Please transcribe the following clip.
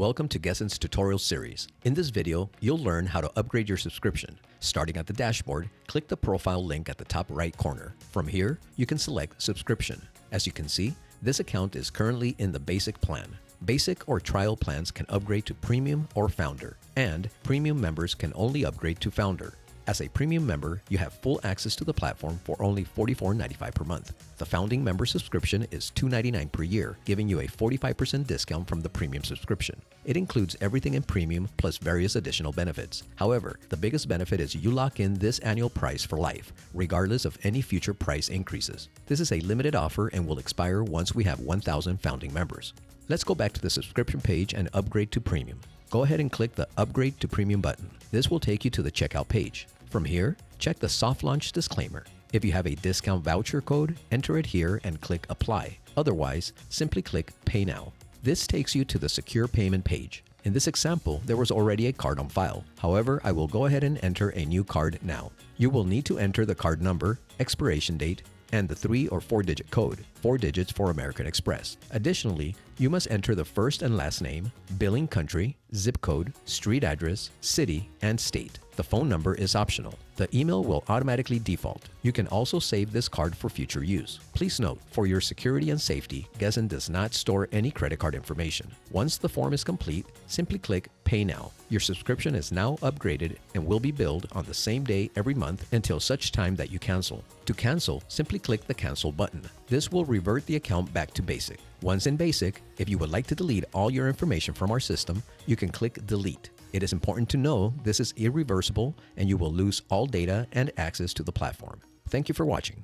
Welcome to Guezzin's tutorial series. In this video, you'll learn how to upgrade your subscription. Starting at the dashboard, click the profile link at the top right corner. From here, you can select subscription. As you can see, this account is currently in the basic plan. Basic or trial plans can upgrade to premium or founder, and premium members can only upgrade to founder. As a premium member, you have full access to the platform for only $44.95 per month. The founding member subscription is $299 per year, giving you a 45% discount from the premium subscription. It includes everything in premium plus various additional benefits. However, the biggest benefit is you lock in this annual price for life, regardless of any future price increases. This is a limited offer and will expire once we have 1,000 founding members. Let's go back to the subscription page and upgrade to premium. Go ahead and click the Upgrade to Premium button. This will take you to the checkout page. From here, check the soft launch disclaimer. If you have a discount voucher code, enter it here and click Apply. Otherwise, simply click Pay Now. This takes you to the secure payment page. In this example, there was already a card on file. However, I will go ahead and enter a new card now. You will need to enter the card number, expiration date, and the 3 or 4-digit code, 4 digits for American Express. Additionally, you must enter the first and last name, billing country, zip code, street address, city, and state. The phone number is optional. The email will automatically default. You can also save this card for future use. Please note, for your security and safety, Guezzin does not store any credit card information. Once the form is complete, simply click Pay Now. Your subscription is now upgraded and will be billed on the same day every month until such time that you cancel. To cancel, simply click the Cancel button. This will revert the account back to basic. Once in basic, if you would like to delete all your information from our system, you can click Delete. It is important to know this is irreversible and you will lose all data and access to the platform. Thank you for watching.